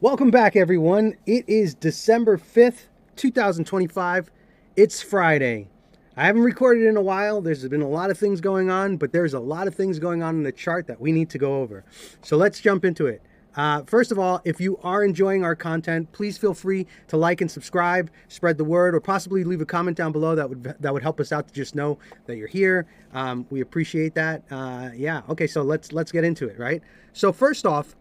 Welcome back, everyone. It is December 5th, 2025. It's Friday. I haven't recorded in a while. There's been a lot of things going on, but there's a lot of things going on in the chart that we need to go over. So let's jump into it. First of all, if you are enjoying our content, please feel free to like and subscribe, spread the word, or possibly leave a comment down below. That would help us out to just know that you're here. We appreciate that. Yeah. Okay. So let's get into it. Right. So first off,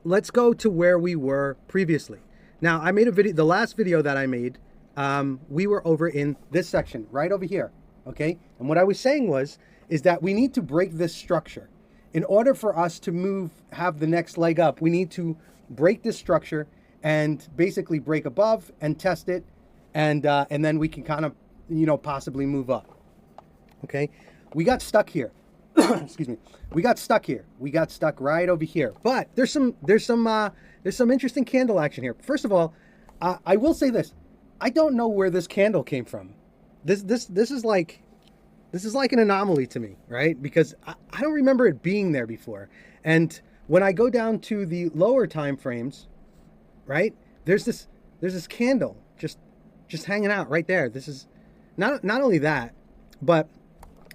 let's go to where we were previously. Now, I made a video. The last video that I made, we were over in this section right over here. Okay. And what I was saying is that we need to break this structure. In order for us to have the next leg up, we need to break this structure and basically break above and test it, and then we can kind of, possibly move up. Okay, we got stuck here. Excuse me. We got stuck here. We got stuck right over here. But there's some interesting candle action here. First of all, I will say this: I don't know where this candle came from. This is like an anomaly to me, right? Because I don't remember it being there before. And when I go down to the lower time frames, right, there's this candle just hanging out right there. This is not only that, but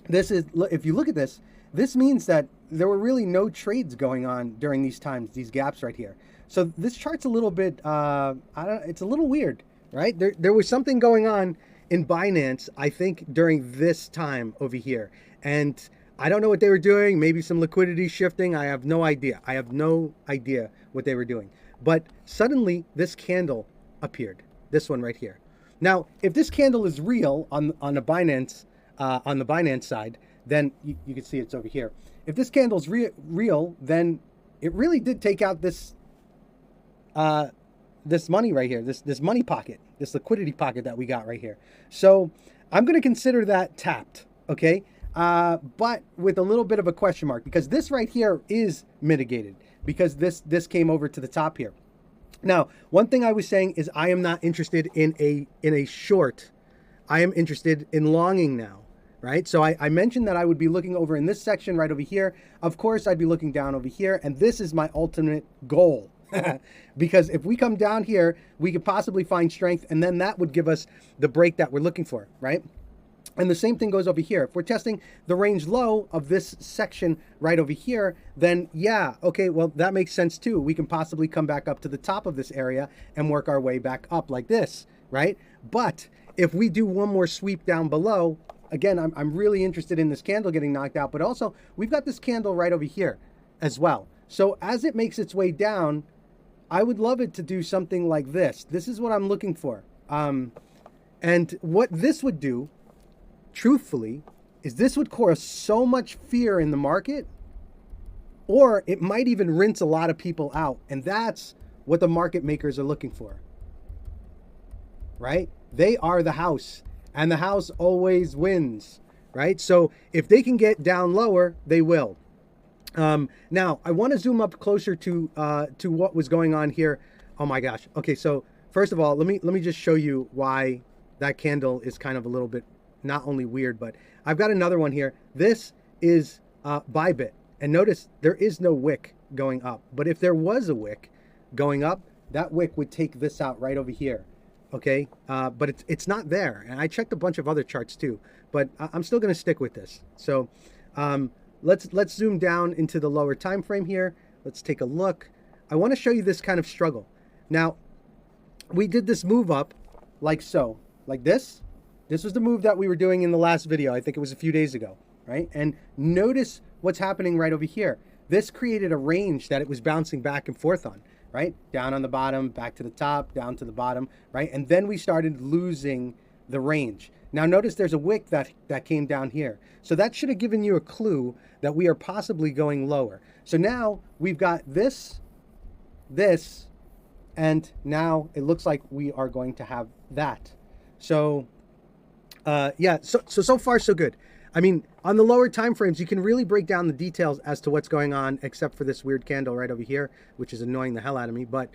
this is, if you look at this, this means that there were really no trades going on during these times, these gaps right here. So this chart's a little bit, it's a little weird, right? There was something going on in Binance, I think, during this time over here. And I don't know what they were doing. Maybe some liquidity shifting. I have no idea. I have no idea what they were doing. But suddenly this candle appeared. This one right here. Now, if this candle is real on the Binance side, then you can see it's over here. If this candle's real, then it really did take out this money right here, this money pocket, this liquidity pocket that we got right here. So I'm going to consider that tapped, okay? But with a little bit of a question mark, because this right here is mitigated, because this came over to the top here. Now, one thing I was saying is I am not interested in a short. I am interested in longing now, right? So I mentioned that I would be looking over in this section right over here. Of course, I'd be looking down over here, and this is my ultimate goal. Because if we come down here, we could possibly find strength, and then that would give us the break that we're looking for, right? And the same thing goes over here. If we're testing the range low of this section right over here, then yeah, okay, well, that makes sense too. We can possibly come back up to the top of this area and work our way back up like this, right? But if we do one more sweep down below, again, I'm really interested in this candle getting knocked out, but also we've got this candle right over here as well. So as it makes its way down, I would love it to do something like this. This is what I'm looking for. And what this would do, truthfully, is this would cause so much fear in the market, or it might even rinse a lot of people out. And that's what the market makers are looking for, right? They are the house, and the house always wins, right? So if they can get down lower, they will. Now I want to zoom up closer to what was going on here. Oh my gosh. Okay. So first of all, let me just show you why that candle is kind of a little bit, not only weird, but I've got another one here. This is, Bybit, and notice there is no wick going up, but if there was a wick going up, that wick would take this out right over here. Okay. But it's not there. And I checked a bunch of other charts too, but I'm still going to stick with this. So, let's zoom down into the lower time frame here. Let's take a look. I want to show you this kind of struggle. Now, we did this move up like so, like this. This was the move that we were doing in the last video. I think it was a few days ago, right? And notice what's happening right over here. This created a range that it was bouncing back and forth on, right? Down on the bottom, back to the top, down to the bottom, right? And then we started losing the range. Now notice there's a wick that came down here. So that should have given you a clue that we are possibly going lower. So now we've got this, and now it looks like we are going to have that. So yeah, so far so good. I mean, on the lower time frames, you can really break down the details as to what's going on, except for this weird candle right over here, which is annoying the hell out of me. But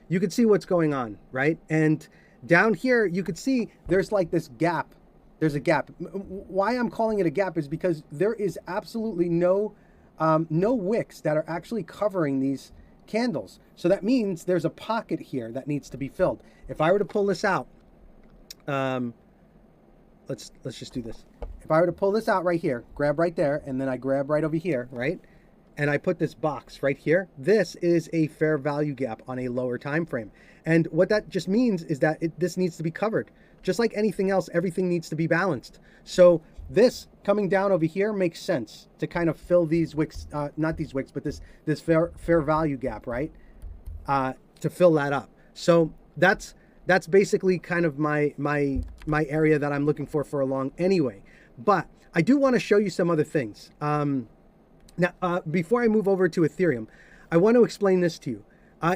you can see what's going on, right? And down here, you could see there's like this gap. There's a gap. Why I'm calling it a gap is because there is absolutely no wicks that are actually covering these candles. So that means there's a pocket here that needs to be filled. If I were to pull this out, let's just do this. If I were to pull this out right here, grab right there, and then I grab right over here, right? And I put this box right here, this is a fair value gap on a lower time frame. And what that just means is that this needs to be covered. Just like anything else, everything needs to be balanced. So this coming down over here makes sense to kind of fill these wicks, not these wicks, but this fair value gap, right? To fill that up. So that's basically kind of my area that I'm looking for a long anyway. But I do want to show you some other things. Now, before I move over to Ethereum, I want to explain this to you.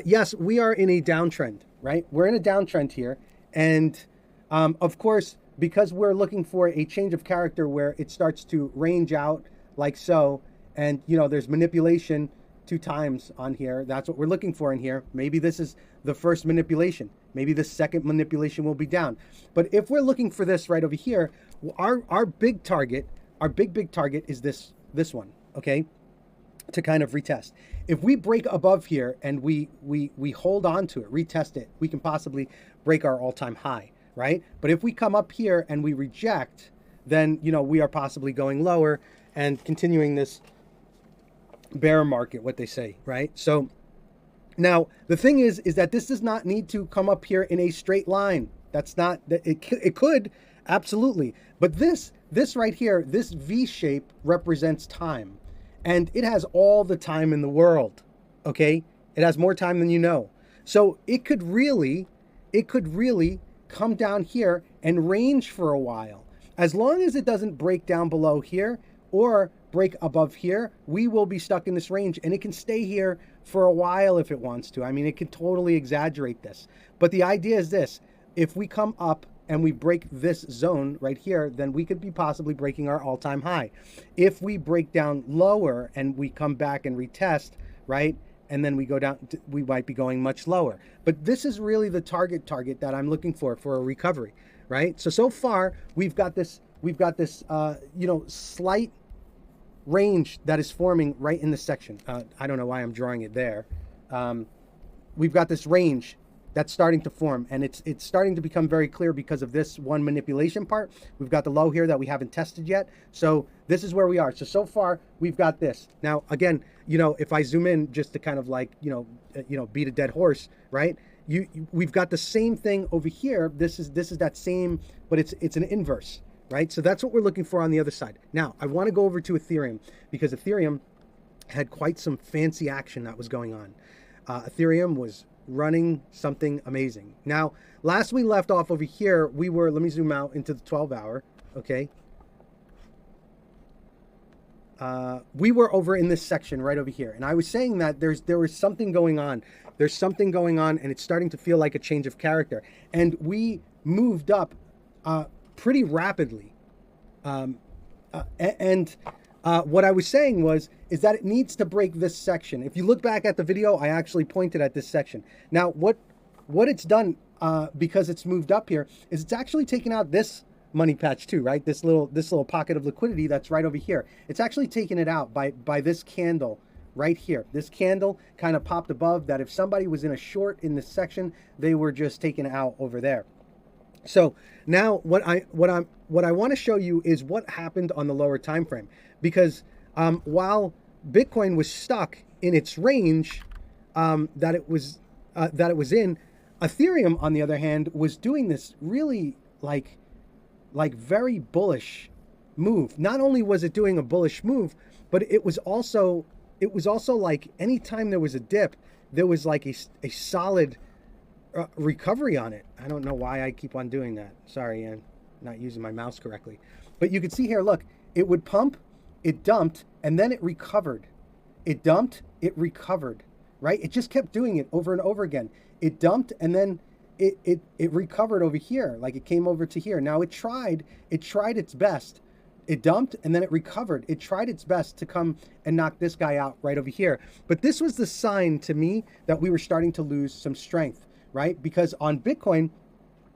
Yes, we are in a downtrend, right? We're in a downtrend here. And of course, because we're looking for a change of character where it starts to range out like so, and you know, there's manipulation 2 times on here. That's what we're looking for in here. Maybe this is the first manipulation. Maybe the second manipulation will be down. But if we're looking for this right over here, our big target, our big target is this one, okay? To kind of retest. If we break above here and we hold on to it, retest it, we can possibly break our all-time high, right? But if we come up here and we reject, then, you know, we are possibly going lower and continuing this bear market, what they say, right? So now the thing is that this does not need to come up here in a straight line. That's not, it could, absolutely. But this right here, this V shape represents time. And it has all the time in the world, okay? It has more time than you know. So it could really come down here and range for a while. As long as it doesn't break down below here or break above here, we will be stuck in this range, and it can stay here for a while if it wants to. I mean, it can totally exaggerate this. But the idea is this: if we come up and we break this zone right here, then we could be possibly breaking our all-time high. If we break down lower and we come back and retest, right, and then we go down, we might be going much lower. But this is really the target that I'm looking for a recovery, right? So far we've got this you know, slight range that is forming right in the section. I don't know why I'm drawing it there. We've got this range that's starting to form, and it's starting to become very clear because of this one manipulation part. We've got the low here that we haven't tested yet. So this is where we are. So far we've got this. Now, again, you know, if I zoom in just to kind of like, you know, beat a dead horse, right? We've got the same thing over here. This is that same, but it's an inverse, right? So that's what we're looking for on the other side. Now, I want to go over to Ethereum because Ethereum had quite some fancy action that was going on. Ethereum was running something amazing. Now, last we left off over here, we were, let me zoom out into the 12-hour, okay? We were over in this section right over here, and I was saying that there was something going on. There's something going on, and it's starting to feel like a change of character. And we moved up pretty rapidly. What I was saying is that it needs to break this section. If you look back at the video, I actually pointed at this section. Now, what it's done, because it's moved up here, is it's actually taken out this money patch too, right? This little pocket of liquidity that's right over here. It's actually taken it out by this candle right here. This candle kind of popped above that. If somebody was in a short in this section, they were just taken out over there. So now what I want to show you is what happened on the lower time frame, because while Bitcoin was stuck in its range that it was in, Ethereum, on the other hand, was doing this really like very bullish move. Not only was it doing a bullish move, but it was also like anytime there was a dip, there was like a solid recovery on it. I don't know why I keep on doing that. Sorry, I'm not using my mouse correctly. But you can see here, look, it would pump, it dumped, and then it recovered. It dumped, it recovered, right? It just kept doing it over and over again. It dumped, and then it recovered over here, like it came over to here. Now it tried its best. It dumped, and then it recovered. It tried its best to come and knock this guy out right over here. But this was the sign to me that we were starting to lose some strength, right? Because on Bitcoin,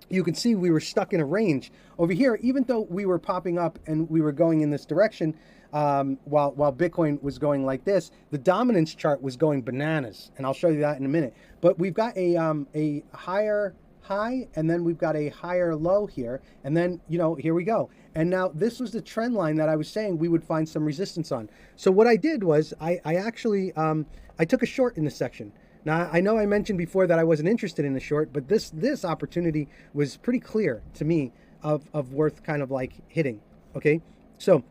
you can see we were stuck in a range over here. Even though we were popping up and we were going in this direction, while Bitcoin was going like this, the dominance chart was going bananas, and I'll show you that in a minute. But we've got a higher high, and then we've got a higher low here, and then, you know, here we go. And now this was the trend line that I was saying we would find some resistance on. So what I did was I actually I took a short in this section. Now, I know I mentioned before that I wasn't interested in the short, but this opportunity was pretty clear to me of worth kind of like hitting, okay? So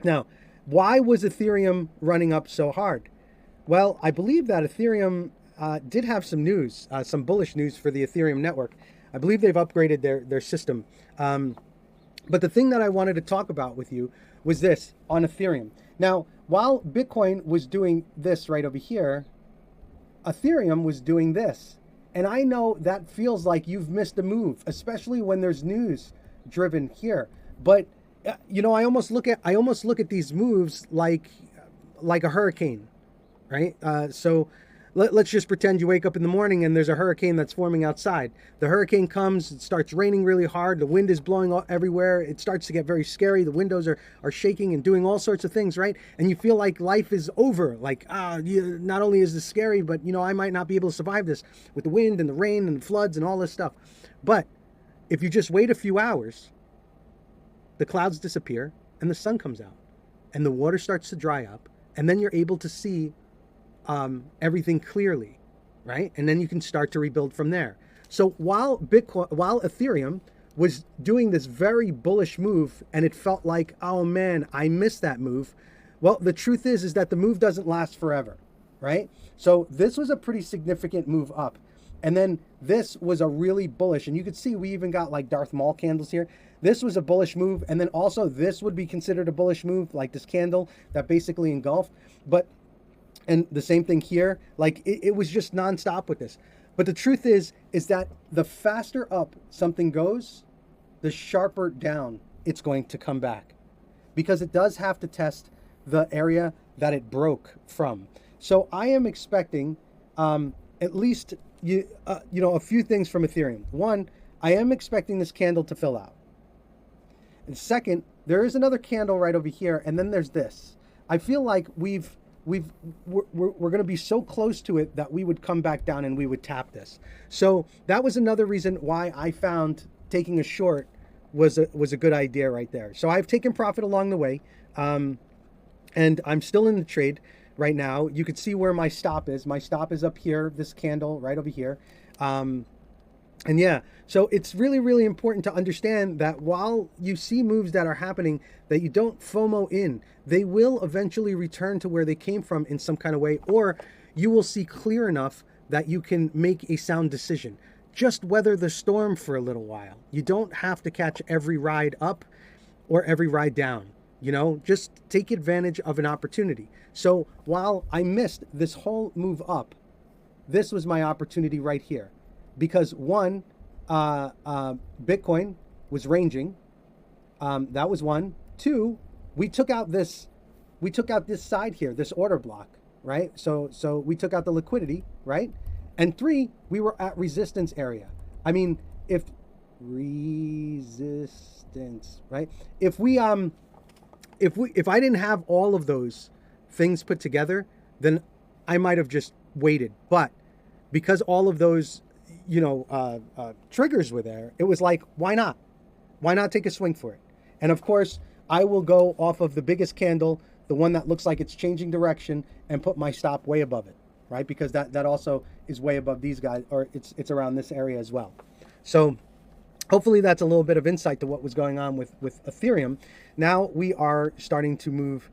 now, why was Ethereum running up so hard? Well, I believe that Ethereum did have some news, some bullish news for the Ethereum network. I believe they've upgraded their system. But the thing that I wanted to talk about with you was this on Ethereum. Now, while Bitcoin was doing this right over here, Ethereum was doing this. And I know that feels like you've missed a move, especially when there's news driven here. But you know, I almost look at these moves like a hurricane, right? So let's just pretend you wake up in the morning and there's a hurricane that's forming outside. The hurricane comes, it starts raining really hard, the wind is blowing everywhere, it starts to get very scary, the windows are shaking and doing all sorts of things, right? And you feel like life is over, like, not only is this scary, but, you know, I might not be able to survive this with the wind and the rain and the floods and all this stuff. But if you just wait a few hours, the clouds disappear and the sun comes out and the water starts to dry up, and then you're able to see everything clearly, right? And then you can start to rebuild from there. So while Ethereum was doing this very bullish move and it felt like, oh man, I missed that move. Well, the truth is that the move doesn't last forever, right? So this was a pretty significant move up. And then this was a really bullish, and you could see we even got like Darth Maul candles here. This was a bullish move. And then also this would be considered a bullish move, like this candle that basically engulfed. And the same thing here, like it was just nonstop with this. But the truth is that the faster up something goes, the sharper down it's going to come back, because it does have to test the area that it broke from. So I am expecting at least a few things from Ethereum. One, I am expecting this candle to fill out. And second, there is another candle right over here, and then there's this. I feel like we're going to be so close to it that we would come back down and we would tap this. So that was another reason why I found taking a short was a good idea right there. So I've taken profit along the way, and I'm still in the trade right now. You could see where my stop is. My stop is up here, this candle right over here. And yeah, so it's really, really important to understand that while you see moves that are happening, that you don't FOMO in. They will eventually return to where they came from in some kind of way, or you will see clear enough that you can make a sound decision. Just weather the storm for a little while. You don't have to catch every ride up or every ride down. You know, just take advantage of an opportunity. So while I missed this whole move up, this was my opportunity right here. Because one, Bitcoin was ranging. That was one. Two, we took out this side here, this order block, right? So we took out the liquidity, right? And three, we were at resistance area. I mean, if resistance, right? If I didn't have all of those things put together, then I might have just waited. But because all of those triggers were there, it was like, why not? Why not take a swing for it? And of course, I will go off of the biggest candle, the one that looks like it's changing direction, and put my stop way above it, right? Because that also is way above these guys, or it's around this area as well. So hopefully that's a little bit of insight to what was going on with Ethereum. Now we are starting to move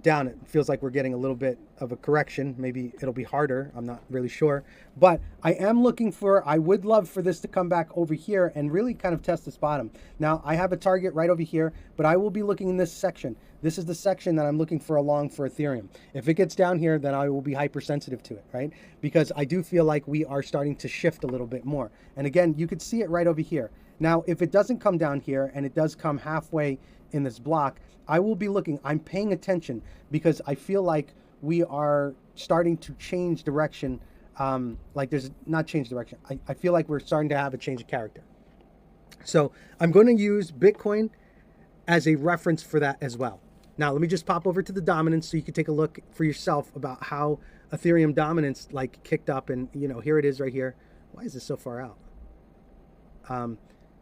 down. It feels like we're getting a little bit of a correction. Maybe it'll be harder. I'm not really sure. But I would love for this to come back over here and really kind of test this bottom. Now, I have a target right over here, but I will be looking in this section. This is the section that I'm looking for a long for Ethereum. If it gets down here, then I will be hypersensitive to it, right? Because I do feel like we are starting to shift a little bit more. And again, you could see it right over here. Now, if it doesn't come down here and it does come halfway in this block, I will be looking. I'm paying attention because I feel like we are starting to change direction. Like there's not change direction. I feel like we're starting to have a change of character. So I'm going to use Bitcoin as a reference for that as well. Now, let me just pop over to the dominance so you can take a look for yourself about how Ethereum dominance like kicked up. And, you know, here it is right here. Why is this so far out?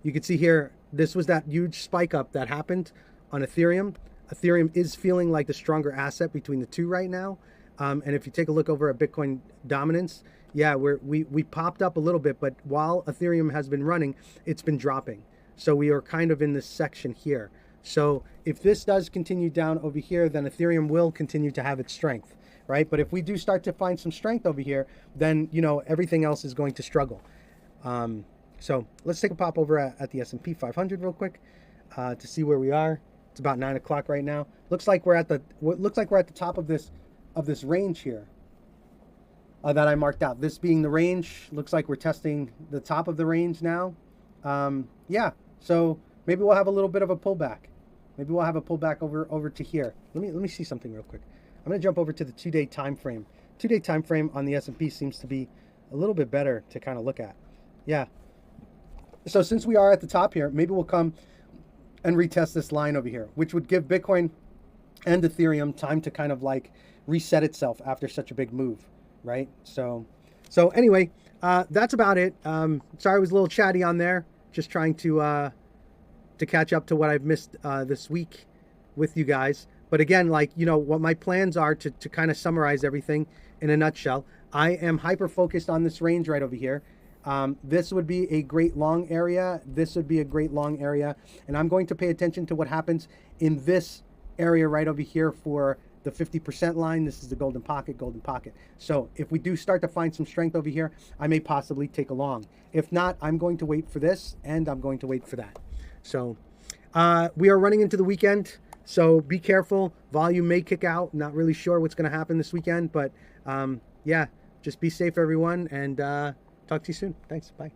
You can see here, this was that huge spike up that happened on Ethereum. Ethereum is feeling like the stronger asset between the two right now. And if you take a look over at Bitcoin dominance, yeah, we popped up a little bit, but while Ethereum has been running, it's been dropping. So we are kind of in this section here. So if this does continue down over here, then Ethereum will continue to have its strength, right? But if we do start to find some strength over here, then, you know, everything else is going to struggle. So let's take a pop over at the S&P 500 real quick to see where we are. It's about 9 o'clock right now. Looks like we're at the top of this range here that I marked out. This being the range, looks like we're testing the top of the range now. Yeah, so maybe we'll have a little bit of a pullback. Maybe we'll have a pullback over to here. Let me see something real quick. I'm going to jump over to the 2-day time frame. 2-day time frame on the S&P seems to be a little bit better to kind of look at. Yeah. So since we are at the top here, maybe we'll come and retest this line over here, which would give Bitcoin and Ethereum time to kind of like reset itself after such a big move, right? So anyway, that's about it. Sorry I was a little chatty on there. Just trying to catch up to what I've missed this week with you guys. But again, like, you know, what my plans are to kind of summarize everything in a nutshell. I am hyper focused on this range right over here. This would be a great long area. This would be a great long area. And I'm going to pay attention to what happens in this area right over here for the 50% line. This is the golden pocket, golden pocket. So if we do start to find some strength over here, I may possibly take a long. If not, I'm going to wait for this and I'm going to wait for that. So we are running into the weekend. So be careful. Volume may kick out. Not really sure what's going to happen this weekend. But yeah, just be safe, everyone. And talk to you soon. Thanks. Bye.